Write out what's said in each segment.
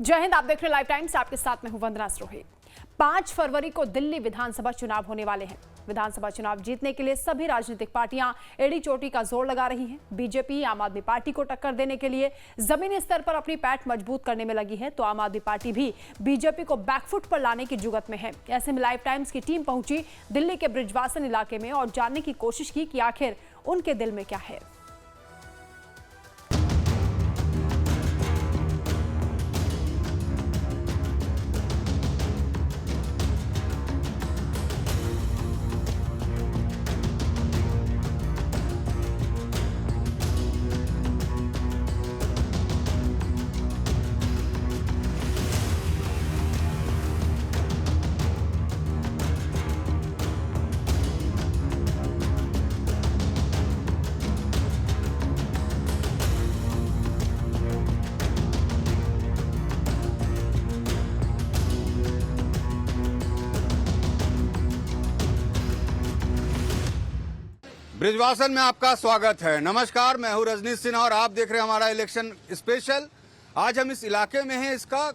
जय हिंद। आप देख रहे लाइव टाइम्स, आपके साथ में हूं वंदना सरोही। 5 फरवरी को दिल्ली विधानसभा चुनाव होने वाले हैं। विधानसभा चुनाव जीतने के लिए सभी राजनीतिक पार्टियां एड़ी चोटी का जोर लगा रही हैं। बीजेपी आम आदमी पार्टी को टक्कर देने के लिए जमीनी स्तर पर अपनी पैठ मजबूत करने में लगी है, तो आम आदमी पार्टी भी बीजेपी को बैकफुट पर लाने की जुगत में है। ऐसे में लाइव टाइम्स की टीम पहुंची दिल्ली के ब्रिजवासन इलाके में और जानने की कोशिश की कि आखिर उनके दिल में क्या है। ब्रिजवासन में आपका स्वागत है। नमस्कार, मैं हूं रजनीश सिन्हा और आप देख रहे हैं हमारा इलेक्शन स्पेशल। आज हम इस इलाके में हैं, इसका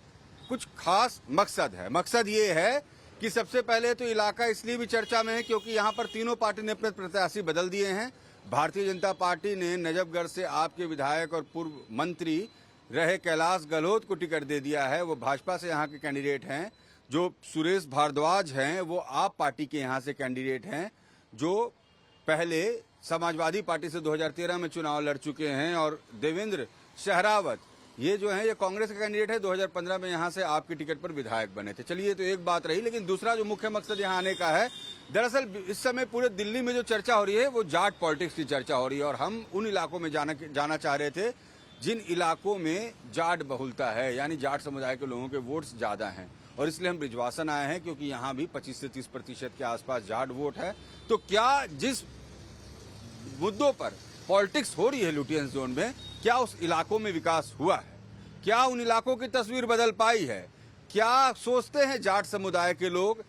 कुछ खास मकसद है। मकसद ये है कि सबसे पहले तो इलाका इसलिए भी चर्चा में है क्योंकि यहां पर तीनों पार्टी ने अपने प्रत्याशी बदल दिए हैं। भारतीय जनता पार्टी ने नजफगढ़ से आपके विधायक और पूर्व मंत्री रहे कैलाश गहलोत को टिकट दे दिया है। वो भाजपा से यहाँ के कैंडिडेट हैं। जो सुरेश भारद्वाज हैं वो आप पार्टी के यहाँ से कैंडिडेट हैं, जो पहले समाजवादी पार्टी से 2013 में चुनाव लड़ चुके हैं। और देवेंद्र शहरावत ये जो है ये कांग्रेस के कैंडिडेट है, 2015 में यहाँ से आपके टिकट पर विधायक बने थे। चलिए, तो एक बात रही, लेकिन दूसरा जो मुख्य मकसद यहाँ आने का है, दरअसल इस समय पूरे दिल्ली में जो चर्चा हो रही है वो जाट पॉलिटिक्स की चर्चा हो रही है। और हम उन इलाकों में जाना चाह रहे थे जिन इलाकों में जाट बहुलता है, यानी जाट समुदाय के लोगों के वोट्स ज्यादा हैं। और इसलिए हम ब्रिजवासन आए हैं क्योंकि यहाँ भी 25 से 30% के आसपास जाट वोट है। तो क्या जिस मुद्दों पर पॉलिटिक्स हो रही है लुटियंस जोन में, क्या उस इलाकों में विकास हुआ है? क्या उन इलाकों की तस्वीर बदल पाई है? क्या सोचते हैं जाट समुदाय के लोग?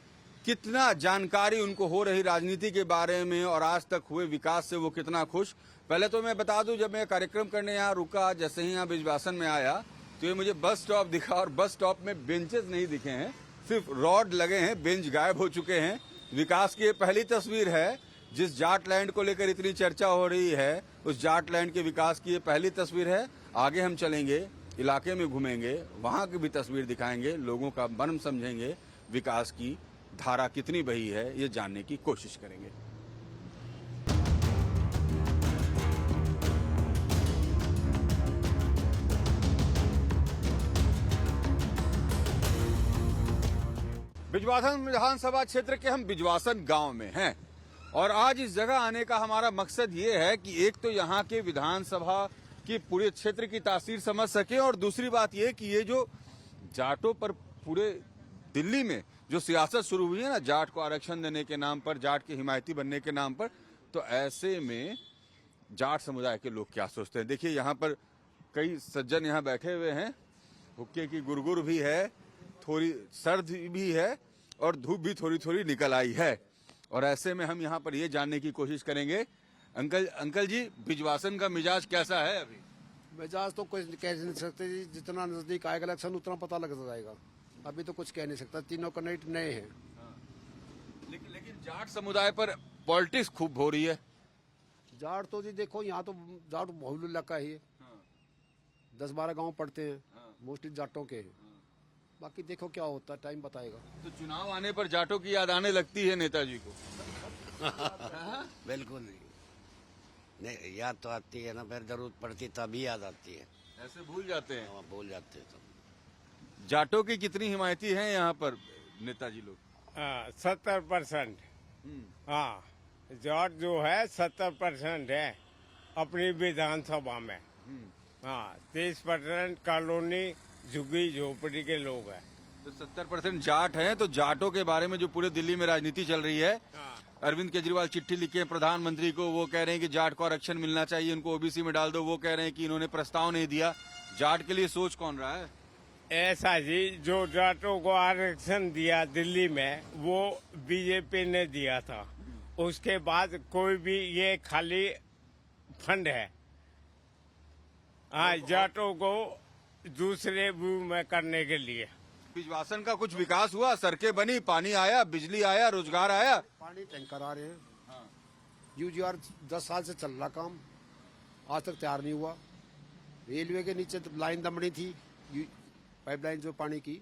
कितना जानकारी उनको हो रही राजनीति के बारे में और आज तक हुए विकास से वो कितना खुश? पहले तो मैं बता दूं, जब मैं कार्यक्रम करने यहाँ रुका, जैसे ही यहाँ ब्रिजवासन में आया तो ये मुझे बस स्टॉप दिखा और बस स्टॉप में बेंचेस नहीं दिखे हैं, सिर्फ रॉड लगे हैं, बेंच गायब हो चुके हैं। विकास की ये पहली तस्वीर है। जिस जाट लैंड को लेकर इतनी चर्चा हो रही है, उस जाट लैंड के विकास की ये पहली तस्वीर है। आगे हम चलेंगे, इलाके में घूमेंगे, वहां की भी तस्वीर दिखाएंगे, लोगों का मन समझेंगे, विकास की धारा कितनी बही है ये जानने की कोशिश करेंगे। ब्रिजवासन विधानसभा क्षेत्र के हम ब्रिजवासन गांव में हैं और आज इस जगह आने का हमारा मकसद ये है कि एक तो यहाँ के विधानसभा की पूरे क्षेत्र की तासीर समझ सके, और दूसरी बात ये कि ये जो जाटों पर पूरे दिल्ली में जो सियासत शुरू हुई है ना, जाट को आरक्षण देने के नाम पर, जाट के हिमायती बनने के नाम पर, तो ऐसे में जाट समुदाय के लोग क्या सोचते हैं। देखिए, यहाँ पर कई सज्जन यहाँ बैठे हुए हैं, हुक्के की गुरगुर भी है, थोड़ी सर्द भी है और धूप भी थोड़ी थोड़ी निकल आई है। और ऐसे में हम यहाँ पर ये जानने की कोशिश करेंगे, अंकल जी, ब्रिजवासन का मिजाज कैसा है अभी? मिजाज तो कुछ कह नहीं सकते जी, जितना नजदीक आएगा इलेक्शन उतना पता लग जाएगा। अभी तो कुछ कह नहीं सकता, तीनों कैंडिडेट नए हैं। लेकिन जाट समुदाय पर पॉलिटिक्स खूब हो रही है। जाट तो जी देखो, यहाँ तो जाट बहुल इलाका ही है। 10-12 गाँव पड़ते हैं, मोस्टली जाटों के हैं। बाकी देखो क्या होता है, टाइम बताएगा। तो चुनाव आने पर जाटों की याद आने लगती है नेताजी को? बिल्कुल नहीं, याद तो आती है ना, फिर जरूरत पड़ती तभी याद आती है। ऐसे भूल जाते हैं? हाँ, भूल जाते हैं तो। जाटों की कितनी हिमायती हैं यहाँ पर नेताजी लोग? 70%। हाँ, जाट जो है 70% है अपनी विधानसभा में। हाँ, 30% कॉलोनी झुग्गी झोपड़ी के लोग हैं। तो 70% जाट हैं। तो जाटों के बारे में जो पूरे दिल्ली में राजनीति चल रही है, अरविंद केजरीवाल चिट्ठी लिखे हैं प्रधानमंत्री को, वो कह रहे हैं कि जाट को आरक्षण मिलना चाहिए, उनको ओबीसी में डाल दो। वो कह रहे हैं कि इन्होंने प्रस्ताव नहीं दिया। जाट के लिए सोच कौन रहा है? ऐसा जी, जो जाटों को आरक्षण दिया दिल्ली में वो बीजेपी ने दिया था। उसके बाद कोई भी, ये खाली फंड है। हाँ, जाटों को दूसरे व्यू में करने के लिए। बिजवासन का कुछ विकास हुआ, सड़कें बनी, पानी आया, बिजली आया, रोजगार आया। पानी टैंकर आ रहे हैं। यूजीआर 10 साल से चल रहा काम, आज तक तैयार नहीं हुआ। रेलवे के नीचे तो लाइन दमड़ी थी, पाइपलाइन जो पानी की,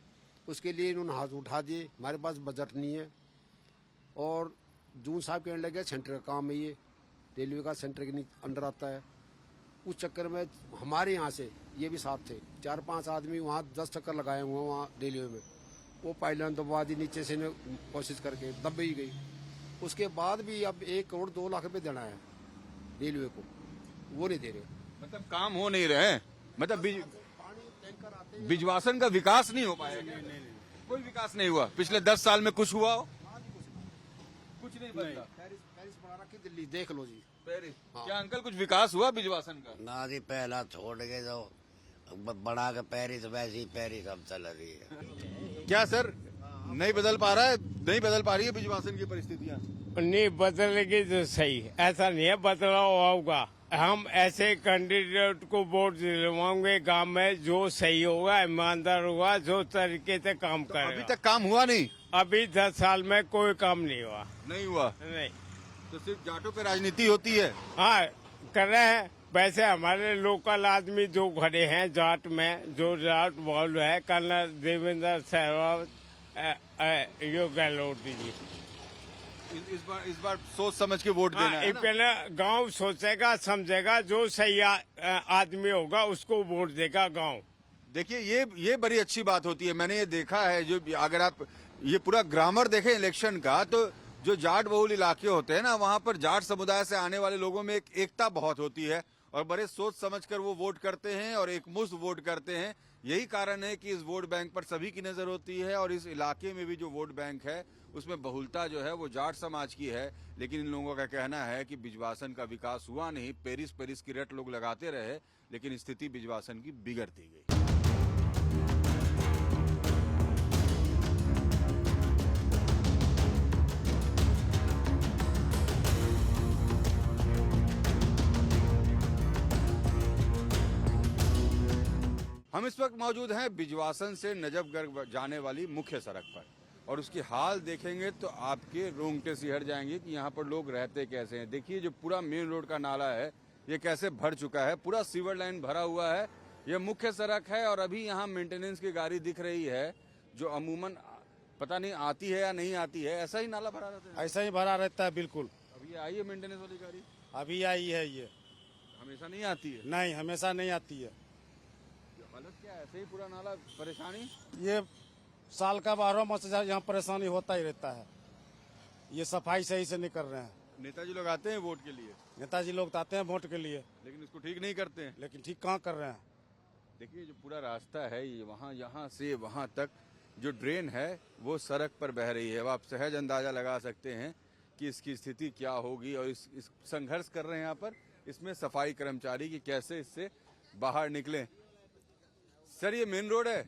उसके लिए इन्होंने हाथ उठा दिए। हमारे पास बजट नहीं है। और जून साहब कहने लगे सेंटर का काम है, ये रेलवे का सेंटर के अंडर आता है। उस चक्कर में हमारे यहाँ से ये भी साथ थे, 4-5 आदमी वहाँ 10 चक्कर लगाए हुए वहाँ रेलवे में। वो पाइपलाइन दबवा दी नीचे से, कोशिश करके दब ही गई। उसके बाद भी अब 1 करोड़ 2 लाख रुपए देना है रेलवे को, वो नहीं दे रहे। मतलब काम हो नहीं रहे हैं, मतलब बिजवासन का विकास नहीं हो पाया। कोई विकास नहीं हुआ पिछले 10 साल में। कुछ हुआ हो? कुछ नहीं बदला। पेरिस बना रखी दिल्ली, देख लो जी। पेरिस क्या अंकल कुछ विकास हुआ बिजवासन का? ना जी, पहला छोड़ के जो बड़ा के पेरिस, वैसी पेरिस अब चल रही है। क्या सर नहीं बदल पा रहा है, नहीं बदल पा रही है बिजवासन की परिस्थितियाँ? नहीं बदलेगी तो सही, ऐसा नहीं है बदलाव होगा। हम ऐसे कैंडिडेट को वोट दिलवाएंगे गांव में जो सही होगा, ईमानदार होगा, जो तरीके से काम अभी करेगा। तक काम हुआ नहीं? अभी 10 साल में कोई काम नहीं हुआ। नहीं हुआ नहीं, तो सिर्फ जाटों पे राजनीति होती है। हाँ कर रहे हैं। वैसे हमारे लोकल आदमी जो खड़े हैं जाट में, जो जाट बोल है, कर्नल देवेंद्र सहवाग, यो गहलोत जी। इस बार सोच समझ के वोट देना है ना? पहले गांव सोचेगा समझेगा, जो सही आदमी होगा उसको वोट देगा गांव। देखिए ये बड़ी अच्छी बात होती है। मैंने ये देखा है, जो अगर आप ये पूरा ग्रामर देखें इलेक्शन का, तो जो जाट बहुल इलाके होते हैं ना, वहाँ पर जाट समुदाय से आने वाले लोगों में एक एकता बहुत होती है और बड़े सोच समझकर वो वोट करते हैं और एकमुश्त वोट करते हैं। यही कारण है कि इस वोट बैंक पर सभी की नजर होती है और इस इलाके में भी जो वोट बैंक है उसमें बहुलता जो है वो जाट समाज की है। लेकिन इन लोगों का कहना है कि बिजवासन का विकास हुआ नहीं, पेरिस की रट लोग लगाते रहे, लेकिन स्थिति बिजवासन की बिगड़ती गई। हम इस वक्त मौजूद हैं बिजवासन से नजफगढ़ जाने वाली मुख्य सड़क पर और उसकी हाल देखेंगे तो आपके रोंगटे सिहर जाएंगे कि यहाँ पर लोग रहते कैसे हैं। देखिए जो पूरा मेन रोड का नाला है ये कैसे भर चुका है, पूरा सीवर लाइन भरा हुआ है। ये मुख्य सड़क है और अभी यहाँ मेंटेनेंस की गाड़ी दिख रही है जो अमूमन पता नहीं आती है या नहीं आती है। ऐसा ही नाला भरा रहता है? ऐसा ही भरा रहता है बिल्कुल। अभी आई है मेंटेनेंस वाली गाड़ी? अभी आई है ये। हमेशा नहीं आती है? नहीं, हमेशा नहीं आती है। हालत क्या है, ऐसे ही पूरा नाला परेशानी? ये साल का 12 मास यहाँ परेशानी होता ही रहता है। ये सफाई सही से नहीं कर रहे हैं। नेताजी लोग आते हैं वोट के लिए, नेताजी लोग तो आते हैं वोट के लिए, लेकिन इसको ठीक नहीं करते हैं। लेकिन ठीक कहाँ कर रहे हैं। देखिए जो पूरा रास्ता है ये यहाँ से वहाँ तक जो ड्रेन है वो सड़क पर बह रही है। अब आप सहज अंदाजा लगा सकते हैं कि इसकी स्थिति क्या होगी और इस संघर्ष कर रहे हैं यहाँ पर इसमें सफाई कर्मचारी की कैसे इससे बाहर निकलें। सर ये मेन रोड है?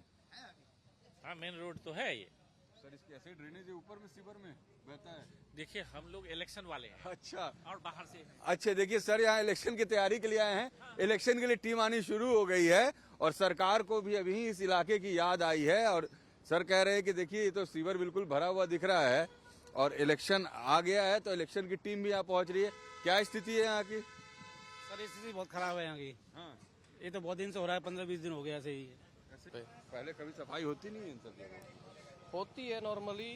हाँ मेन रोड तो है ये। सर इसकी ऐसे ड्रेनेज है ऊपर में सीवर में बहता है? देखिए हम लोग इलेक्शन वाले हैं। अच्छा और बाहर से अच्छा। देखिए सर यहाँ इलेक्शन की तैयारी के लिए आए हैं, इलेक्शन के लिए टीम आनी शुरू हो गई है और सरकार को भी अभी इस इलाके की याद आई है और सर कह रहे हैं कि देखिए ये तो सीवर बिल्कुल भरा हुआ दिख रहा है और इलेक्शन आ गया है तो इलेक्शन की टीम भी यहाँ पहुंच रही है। क्या स्थिति है यहाँ की? सर स्थिति बहुत खराब है यहाँ की। हाँ। ये तो बहुत दिन से हो रहा है, 15-20 दिन हो गया ऐसे ही। पहले कभी सफाई होती नहीं है इन सब जगह? होती है नॉर्मली,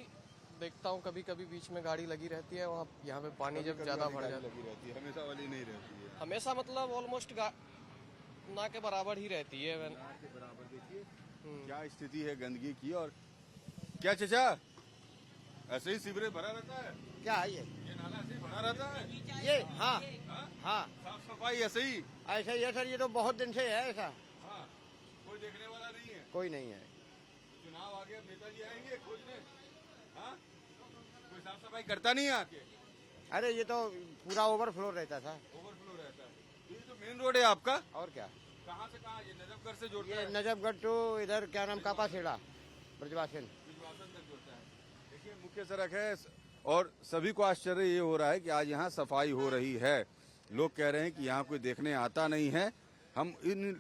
देखता हूँ कभी कभी बीच में गाड़ी लगी रहती है वहाँ, यहाँ पे पानी जब ज्यादा भर जाता लगी रहती है, हमेशा वाली नहीं रहती है। हमेशा मतलब ऑलमोस्ट ना के बराबर ही रहती है। ना के बराबर। देखिए क्या स्थिति है गंदगी की। और क्या चचा ऐसे ही सीवरेज भरा रहता है? क्या है ये नाला ऐसे ही भरा रहता है? ये? हाँ हाँ साफ सफाई ऐसे ही? ऐसा ही है सर, ये तो बहुत दिन से है ऐसा। हाँ, कोई देखने वाला नहीं है? कोई नहीं है। चुनाव आ गया, नेताजी आएंगे खोजने। हाँ, कोई साफ सफाई करता नहीं है आके? अरे ये तो पूरा ओवरफ्लो रहता था। ओवरफ्लो रहता है। ये तो मेन रोड है आपका? और क्या। कहाँ से कहाँ? ये नजफगढ़ से जोड़ता ये है? नजफगढ़ टू इधर क्या नाम, कापाखेड़ा, ब्रजवासन बिजवासन तक जोड़ता है। देखिए मुख्य सड़क है और सभी को आश्चर्य ये हो रहा है कि आज यहाँ सफाई हो रही है। लोग कह रहे हैं कि यहाँ कोई देखने आता नहीं है, हम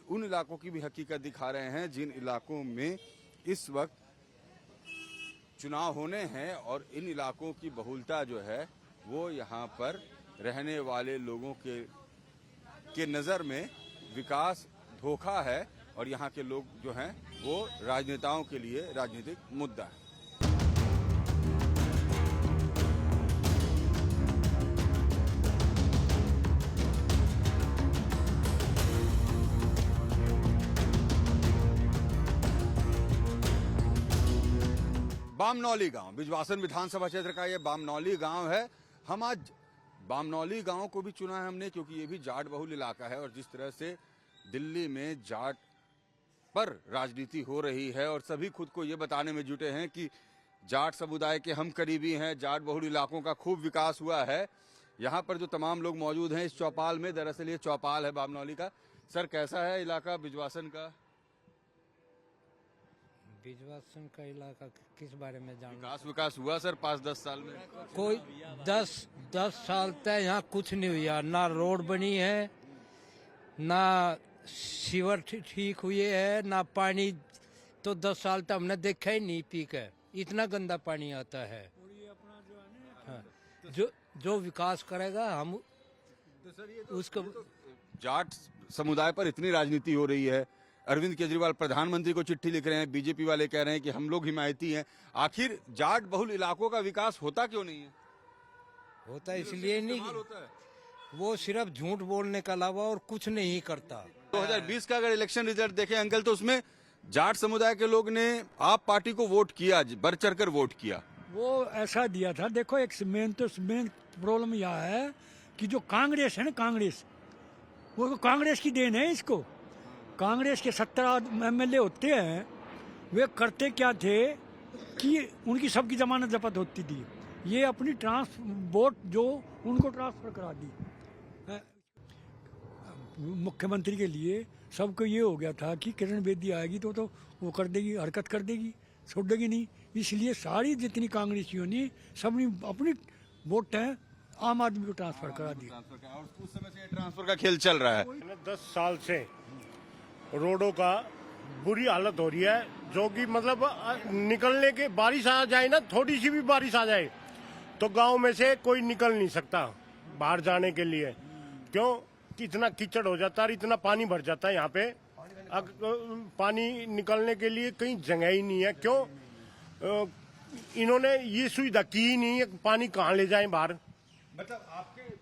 उन इलाकों की भी हकीकत दिखा रहे हैं जिन इलाकों में इस वक्त चुनाव होने हैं, और इन इलाकों की बहुलता जो है वो यहाँ पर रहने वाले लोगों के नज़र में विकास धोखा है, और यहाँ के लोग जो हैं वो राजनेताओं के लिए राजनीतिक मुद्दा है। बामनौली गांव, बिजवासन विधानसभा क्षेत्र का ये बामनौली गांव है। हम आज बामनौली गांव को भी चुना है हमने क्योंकि ये भी जाट बहुल इलाका है, और जिस तरह से दिल्ली में जाट पर राजनीति हो रही है और सभी खुद को ये बताने में जुटे हैं कि जाट समुदाय के हम करीबी हैं, जाट बहुल इलाकों का खूब विकास हुआ है। यहाँ पर जो तमाम लोग मौजूद हैं इस चौपाल में, दरअसल ये चौपाल है बामनौली का। सर, कैसा है इलाका बिजवासन का? बिजवासन का इलाका किस बारे में जान? विकास हुआ सर 5-10 साल में? कोई 10 साल तक यहाँ कुछ नहीं हुआ। ना रोड बनी है, ना सीवर ठीक हुए है, ना पानी तो 10 साल तक हमने देखा ही नहीं पी कर। इतना गंदा पानी आता है। हाँ, जो विकास करेगा हम उसको। जाट समुदाय पर इतनी राजनीति हो रही है, अरविंद केजरीवाल प्रधानमंत्री को चिट्ठी लिख रहे हैं, बीजेपी वाले कह रहे हैं कि हम लोग हिमायती हैं। आखिर जाट बहुल इलाकों का विकास होता क्यों नहीं है? होता इसलिए नहीं, वो सिर्फ झूठ बोलने के अलावा और कुछ नहीं करता। 2020 का अगर इलेक्शन रिजल्ट देखें अंकल, तो उसमें जाट समुदाय के लोग ने आप पार्टी को वोट किया, बढ़ चढ़ कर वोट किया। वो ऐसा दिया था। देखो, एक मेन प्रॉब्लम यह है कि जो कांग्रेस है ना, कांग्रेस वो कांग्रेस की देन है। इसको कांग्रेस के 17 MLA होते हैं, वे करते क्या थे कि उनकी सबकी जमानत जब्त होती थी। ये अपनी वोट जो उनको ट्रांसफर करा दी। मुख्यमंत्री के लिए सबको ये हो गया था कि किरण बेदी आएगी तो वो कर देगी, हरकत कर देगी, छोड़ देगी नहीं। इसलिए सारी जितनी कांग्रेसियों ने सबने अपनी वोट है आम आदमी को ट्रांसफर करा दी। और उस समय से ट्रांसफर का खेल चल रहा है। 10 साल से रोडों का बुरी हालत हो रही है, जो कि मतलब निकलने के बारिश आ जाए ना, थोड़ी सी भी बारिश आ जाए तो गांव में से कोई निकल नहीं सकता बाहर जाने के लिए। क्यों कि इतना कीचड़ हो जाता है, इतना पानी भर जाता है यहाँ पे। पानी निकलने के लिए कहीं जगह ही नहीं है। क्यों इन्होंने ये सुविधा की ही नहीं है, पानी कहाँ ले जाएं बाहर।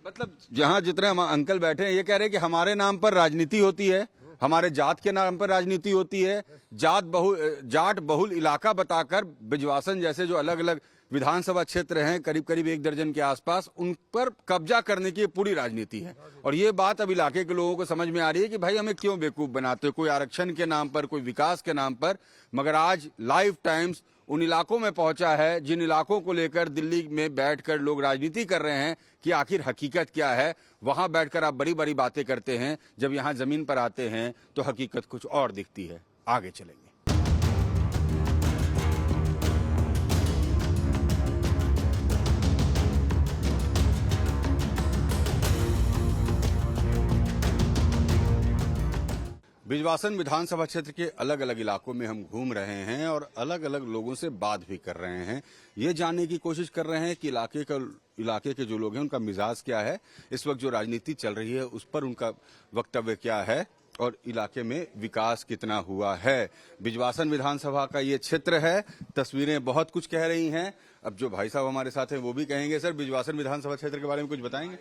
मतलब यहाँ जितने हम अंकल बैठे हैं ये कह रहे हैं कि हमारे नाम पर राजनीति होती है, हमारे जात के नाम पर राजनीति होती है। जाट बहुल इलाका बताकर बिजवासन जैसे जो अलग अलग विधानसभा क्षेत्र हैं, करीब करीब 1 दर्जन के आसपास, उन पर कब्जा करने की पूरी राजनीति है। और ये बात अब इलाके के लोगों को समझ में आ रही है कि भाई हमें क्यों बेवकूफ बनाते हो, कोई आरक्षण के नाम पर, कोई विकास के नाम पर। मगर आज लाइव टाइम्स उन इलाकों में पहुंचा है जिन इलाकों को लेकर दिल्ली में बैठकर लोग राजनीति कर रहे हैं कि आखिर हकीकत क्या है। वहां बैठकर आप बड़ी बड़ी बातें करते हैं, जब यहां जमीन पर आते हैं तो हकीकत कुछ और दिखती है। आगे चलेंगे। बिजवासन विधानसभा क्षेत्र के अलग अलग इलाकों में हम घूम रहे हैं और अलग अलग लोगों से बात भी कर रहे हैं। ये जानने की कोशिश कर रहे हैं कि इलाके के जो लोग हैं उनका मिजाज क्या है, इस वक्त जो राजनीति चल रही है उस पर उनका वक्तव्य क्या है और इलाके में विकास कितना हुआ है। बिजवासन विधानसभा का ये क्षेत्र है, तस्वीरें बहुत कुछ कह रही हैं। अब जो भाई साहब हमारे साथ हैं वो भी कहेंगे। सर, बिजवासन विधानसभा क्षेत्र के बारे में कुछ बताएंगे?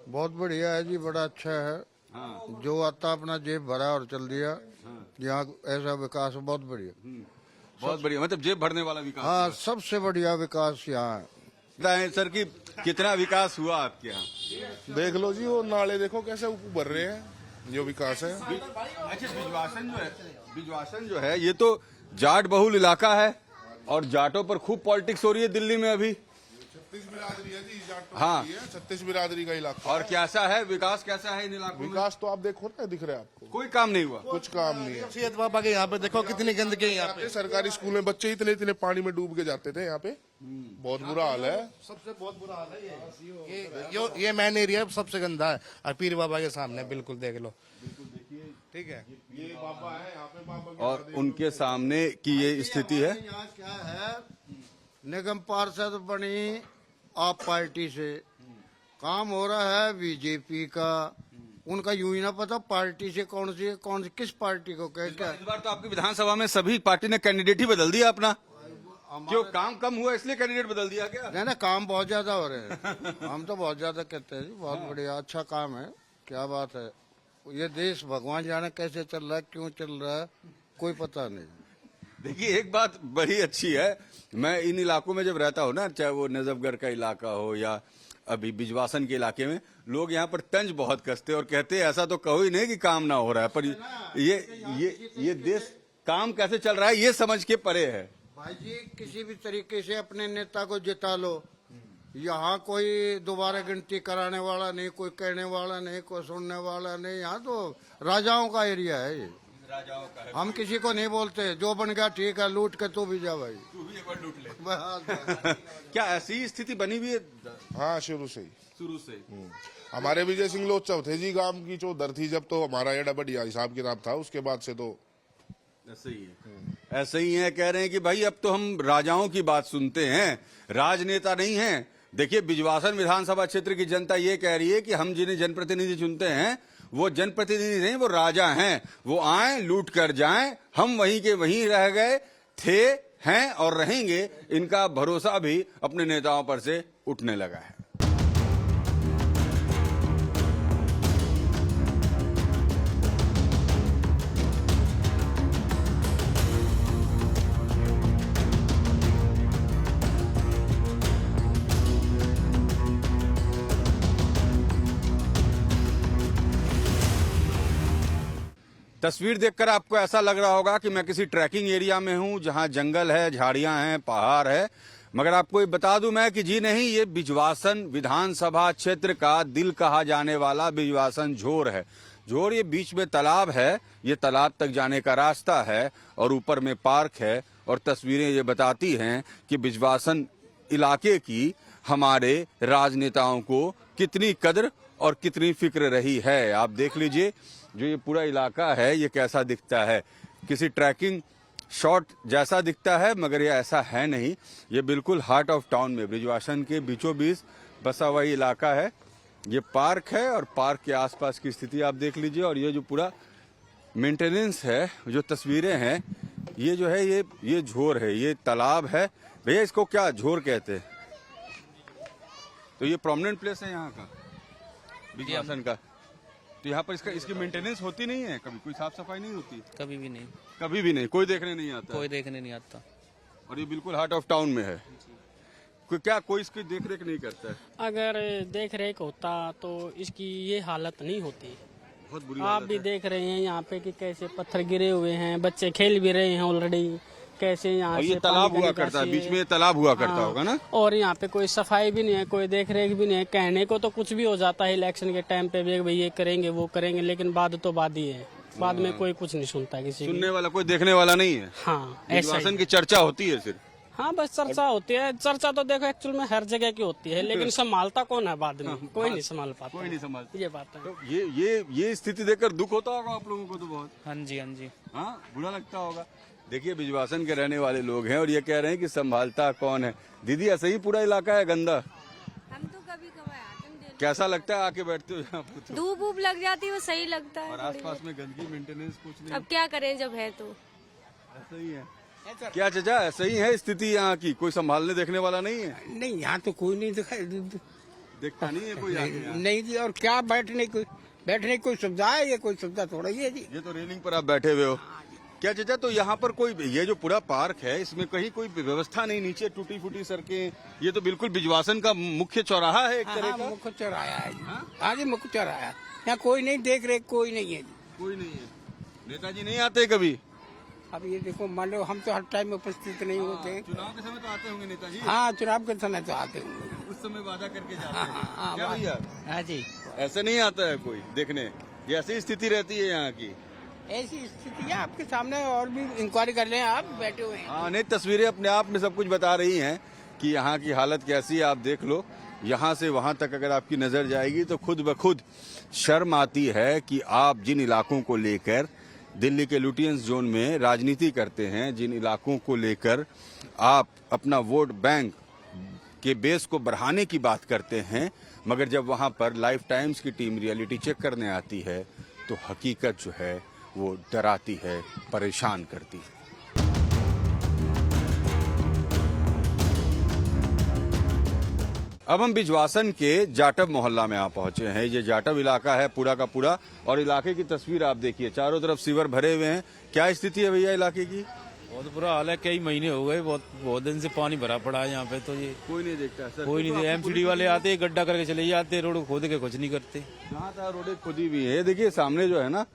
बहुत बढ़िया है जी, बड़ा अच्छा है। हाँ। जो आता अपना जेब भरा और चल दिया। हाँ। यहाँ ऐसा विकास बहुत बढ़िया, बहुत बढ़िया, मतलब जेब भरने वाला विकास। हाँ, सबसे बढ़िया विकास यहाँ है। सर की कितना विकास हुआ आपके यहाँ? देख लो जी, वो नाले देखो कैसे ऊपर भर रहे हैं, जो विकास है। अच्छा, बिजवासन जो है ये तो जाट बहुल इलाका है और जाटों पर खूब पॉलिटिक्स हो रही है दिल्ली में अभी। 36 बिरादरी है जी, जाट हाँ, 36 बिरादरी का इलाका। और कैसा है विकास, कैसा है इन इलाकों में? विकास तो आप देखो ना, दिख रहा है आपको, कोई काम नहीं हुआ, कुछ काम नहीं है। सैयद बाबा के यहाँ पे देखो कितनी गंदगी है। यहाँ पे सरकारी स्कूल में बच्चे इतने इतने पानी में डूब के जाते थे। यहाँ पे बहुत बुरा हाल है, सबसे बहुत बुरा हाल है। ये मेन एरिया सबसे गंदा है, और पीर बाबा के सामने बिल्कुल देख लो। ठीक है, ये बाबा है यहाँ पे, बाबा के और उनके सामने की ये स्थिति है। यहाँ क्या है, निगम पार्षद बनी आप पार्टी से, काम हो रहा है बीजेपी का, उनका यूं ही ना पता पार्टी से कौन सी किस पार्टी को कह क्या। इस बार तो आपकी विधानसभा में सभी पार्टी ने कैंडिडेट ही बदल दिया अपना, क्यों काम कम हुआ इसलिए कैंडिडेट बदल दिया क्या? नहीं ना, काम बहुत ज्यादा हो रहे हैं। हम तो बहुत ज्यादा कहते हैं जी, बहुत बढ़िया अच्छा काम है, क्या बात है। ये देश भगवान जाने कैसे चल रहा है, क्यों चल रहा है, कोई पता नहीं। देखिए एक बात बड़ी अच्छी है, मैं इन इलाकों में जब रहता हूँ ना, चाहे वो नजफगढ़ का इलाका हो या अभी बिजवासन के इलाके में, लोग यहाँ पर तंज बहुत कसते और कहते हैं ऐसा तो कहो ही नहीं कि काम ना हो रहा है, पर ये देश काम कैसे चल रहा है ये समझ के परे है। भाई जी किसी भी तरीके से अपने नेता को जिता लो, यहाँ कोई दोबारा गिनती कराने वाला नहीं, कोई कहने वाला नहीं, कोई सुनने वाला नहीं। यहाँ तो राजाओं का एरिया है ये, राजाओं का है। हम किसी को नहीं बोलते, जो बन गया ठीक है, लूट के तू भी जा भाई, तू भी एक बार लूट ले। बस। क्या ऐसी स्थिति बनी हुई है? हाँ, शुरू से ही। शुरू से हमारे विजय सिंह लोचव थे जी, गांव की चौधर थी जब, तो हमारा एडा बढ़िया हिसाब किताब था, उसके बाद से तो ऐसे ही है। ऐसे ही है, कह रहे हैं कि भाई अब तो हम राजाओं की बात सुनते हैं, राजनेता नहीं हैं। देखिए बिजवासन विधानसभा क्षेत्र की जनता ये कह रही है कि हम जिन्हें जनप्रतिनिधि चुनते हैं वो जनप्रतिनिधि नहीं, वो राजा हैं, वो आए लूट कर जाएं, हम वहीं के वहीं रह गए थे, हैं और रहेंगे, इनका भरोसा भी अपने नेताओं पर से उठने लगा है। तस्वीर देखकर आपको ऐसा लग रहा होगा कि मैं किसी ट्रैकिंग एरिया में हूं, जहां जंगल है, झाड़ियां हैं, पहाड़ है, मगर आपको ये बता दूं मैं कि जी नहीं, ये बिजवासन विधानसभा क्षेत्र का दिल कहा जाने वाला बिजवासन झोर है। झोर ये बीच में तालाब है, ये तालाब तक जाने का रास्ता है और ऊपर में पार्क है, और तस्वीरें ये बताती हैं कि बिजवासन इलाके की हमारे राजनेताओं को कितनी कद्र और कितनी फिक्र रही है। आप देख लीजिए जो ये पूरा इलाका है ये कैसा दिखता है, किसी ट्रैकिंग शॉट जैसा दिखता है, मगर ये ऐसा है नहीं। ये बिल्कुल हार्ट ऑफ टाउन में ब्रिजवासन के बीचों बीच बसा हुआ इलाका है। ये पार्क है और पार्क के आसपास की स्थिति आप देख लीजिए, और ये जो पूरा मेंटेनेंस है, जो तस्वीरें हैं, ये जो है ये झोर है, ये तालाब है। भैया इसको क्या झोर कहते हैं? तो ये प्रोमिनेंट प्लेस है यहाँ का बिजवासन का, तो यहाँ पर इसकी मेंटेनेंस होती नहीं है, कभी कोई साफ सफाई नहीं होती? कभी भी नहीं, कभी भी नहीं, कोई देखने नहीं आता? कोई देखने नहीं आता। और ये बिल्कुल हार्ट ऑफ टाउन में है, कोई इसकी देख रेख नहीं करता है? अगर देख रेख होता तो इसकी ये हालत नहीं होती। बहुत बुरी आप भी देख रहे हैं यहाँ पे कि कैसे पत्थर गिरे हुए हैं, बच्चे खेल भी रहे हैं ऑलरेडी, कैसे यहाँ ये से तालाब हुआ करता है, बीच में ये तालाब हुआ करता होगा ना, और यहाँ पे कोई सफाई भी नहीं है, कोई देख रेख भी नहीं है। कहने को तो कुछ भी हो जाता है इलेक्शन के टाइम पे भी, भाई ये करेंगे वो करेंगे, लेकिन बाद तो बाद ही है, बाद में कोई कुछ नहीं सुनता किसी की। सुनने वाला कोई देखने वाला नहीं है। हाँ, बिजवासन की चर्चा होती है सिर्फ। हाँ बस चर्चा होती है, चर्चा तो देखो एक्चुअल में हर जगह की होती है, लेकिन संभालता कौन है बाद में? कोई नहीं संभाल पाता, कोई नहीं संभालता, ये बात है। तो ये स्थिति देखकर दुख होता होगा आप लोगों को तो बहुत? हाँ जी, हाँ जी, हाँ, बुरा लगता होगा। देखिए बिजवासन के रहने वाले लोग हैं और ये कह रहे हैं कि संभालता कौन है। दीदी ऐसा ही पूरा इलाका है गंदा? हम तो कभी कभार आते हैं। कैसा लगता है आके बैठते हो यहाँ पर? धूप वूप लग जाती है, वो सही लगता है। और आसपास में गंदगी मेंटेनेंस कुछ नहीं? अब क्या करें जब है तो। ऐसा ही है क्या चाचा? ऐसा ही है स्थिति यहाँ की, कोई संभालने देखने वाला नहीं है? नहीं, यहाँ तो कोई नहीं दिखाई देखता नहीं है कोई नहीं जी। और क्या बैठने की कोई सुविधा है? ये कोई सुविधा थोड़ा ही है जी। ये तो रेलिंग पर आप बैठे हुए हो। क्या चाचा, तो यहाँ पर कोई, ये जो पूरा पार्क है इसमें कहीं कोई व्यवस्था नहीं, नीचे टूटी फूटी सड़कें, ये तो बिल्कुल बिजवासन का मुख्य चौराहा है एक तरह का। मुख्य चौराहा है जी। हाँ जी, मुख्य चौराहा। यहाँ कोई नहीं देख रेख, कोई नहीं है जी, कोई नहीं है। नेताजी नहीं आते कभी? अब ये देखो, मान लो हम तो हर टाइम में उपस्थित नहीं होते। चुनाव के समय तो आते होंगे नेताजी? हाँ, चुनाव के समय तो आते होंगे, उस समय वादा करके जाते हैं। क्या भैया? हाँ जी, ऐसे नहीं आता है कोई देखने? ये ऐसी स्थिति रहती है यहाँ की? ऐसी स्थिति है आपके सामने, और भी इंक्वायरी कर लें, आप बैठे हुए हैं। हाँ नहीं, तस्वीरें अपने आप में सब कुछ बता रही हैं कि यहाँ की हालत कैसी है। आप देख लो यहाँ से वहाँ तक अगर आपकी नज़र जाएगी तो खुद ब खुद शर्म आती है कि आप जिन इलाकों को लेकर दिल्ली के लुटियंस जोन में राजनीति करते हैं, जिन इलाकों को लेकर आप अपना वोट बैंक के बेस को बढ़ाने की बात करते हैं, मगर जब वहाँ पर लाइफ टाइम्स की टीम रियलिटी चेक करने आती है तो हकीकत जो है वो डराती है, परेशान करती है। अब हम बिजवासन के जाटव मोहल्ला में आ पहुंचे हैं। ये जाटव इलाका है पूरा का पूरा, और इलाके की तस्वीर आप देखिए, चारों तरफ सीवर भरे हुए हैं। क्या स्थिति है भैया इलाके की? बहुत बुरा हाल है, कई महीने हो गए, बहुत दिन से पानी भरा पड़ा है यहाँ पे। तो ये कोई नहीं देखता सर, कोई नहीं, एमसीडी वाले आते गड्ढा करके चले जाते, रोड खोद के कुछ नहीं करते। जहाँ तक रोड खुदी भी है, देखिए सामने जो है ना,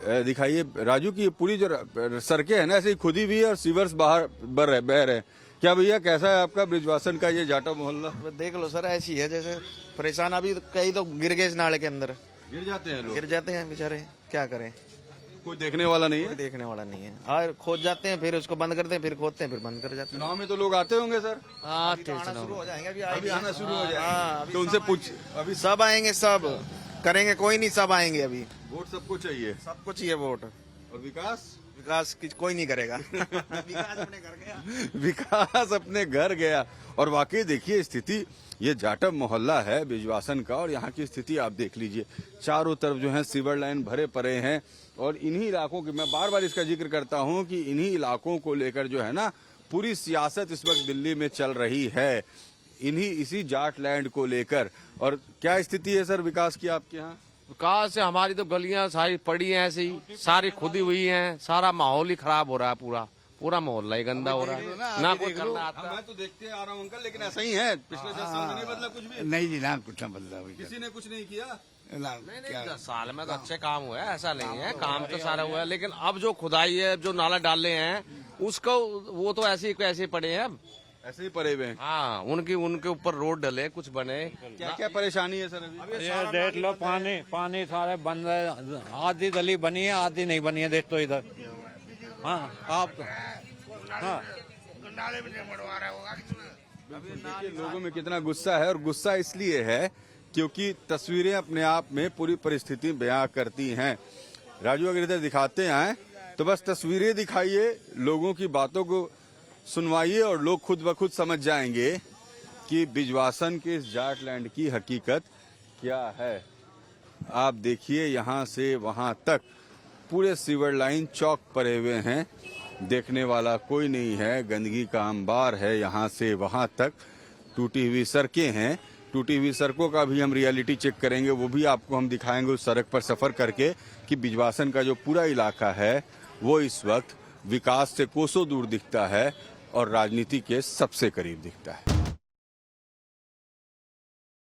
दिखाइए राजू की पूरी जो सड़कें है ना ऐसे ही खुदी भी है और सीवर्स बाहर बह रहे हैं। क्या भैया कैसा है आपका ब्रिजवासन का ये जाटव मोहल्ला? देख लो सर, ऐसी है जैसे परेशान। अभी कई तो गिर गए इस नाले के अंदर, गिर जाते हैं लोग, गिर जाते हैं बेचारे, क्या करें। कोई देखने वाला नहीं है, कोई देखने वाला नहीं है। और खोद जाते हैं, फिर उसको बंद करते हैं, फिर खोदते हैं, फिर बंद कर जाते हैं। चुनाव में तो लोग आते होंगे सर? हाँ, शुरू हो जाएंगे, अभी आना शुरू हो जाएगा, तो उनसे पूछ। अभी सब आएंगे, सब करेंगे, कोई नहीं, सब आएंगे। अभी वोट सबको चाहिए, सबको चाहिए वोट। और विकास कोई नहीं करेगा। विकास अपने घर गया। और वाकई देखिए स्थिति, ये जाटव मोहल्ला है बिजवासन का, और यहाँ की स्थिति आप देख लीजिए। चारों तरफ जो है सीवर लाइन भरे पड़े हैं, और इन्हीं इलाकों की मैं बार बार इसका जिक्र करता हूँ कि इन्हीं इलाकों को लेकर जो है ना पूरी सियासत इस वक्त दिल्ली में चल रही है, इसी जाट लैंड को लेकर। और क्या स्थिति है सर विकास की आपके यहाँ? विकास से हमारी तो गलियां सारी पड़ी हैं, ऐसे ही सारी खुदी हुई हैं, सारा माहौल ही खराब हो रहा है, पूरा मोहल्ला ही गंदा हो रहा है ना। कोई करना आता। मैं तो देखते आ रहा हूँ अंकल, लेकिन ऐसा ही है, पिछले 10 साल में नहीं बदला कुछ भी? नहीं जी ना, कुछ ना बदला। किसी ने कुछ नहीं किया? नहीं, 10 साल में तो अच्छे काम हुए हैं, ऐसा नहीं है, काम तो सारा हुआ है। लेकिन अब जो खुदाई है, जो नाला डाले हैं, उसको वो तो ऐसे पड़े हैं, ऐसे ही पड़े हुए हैं। हाँ, उनके ऊपर रोड डले, कुछ बने। क्या क्या परेशानी है सर अभी? ये देख लो, पानी सारे बंद है, आधी गली बनी है, आधी नहीं बनी है, देख तो इधर। हाँ आप हाँ, देखिए लोगों में कितना गुस्सा है, और गुस्सा इसलिए है क्योंकि तस्वीरें अपने आप में पूरी परिस्थिति बयां करती हैं। राजू अगर इधर दिखाते हैं तो बस तस्वीरें दिखाइए, लोगों की बातों को सुनवाइए, और लोग खुद ब खुद समझ जाएंगे कि बिजवासन के इस जाट लैंड की हकीकत क्या है। आप देखिए यहाँ से वहाँ तक पूरे सीवर लाइन चौक पड़े हुए हैं, देखने वाला कोई नहीं है, गंदगी का अंबार है यहाँ से वहाँ तक। टूटी हुई सड़कें हैं, टूटी हुई सड़कों का भी हम रियलिटी चेक करेंगे, वो भी आपको हम दिखाएंगे उस सड़क पर सफर करके कि बिजवासन का जो पूरा इलाका है वो इस वक्त विकास से कोसों दूर दिखता है और राजनीति के सबसे करीब दिखता है।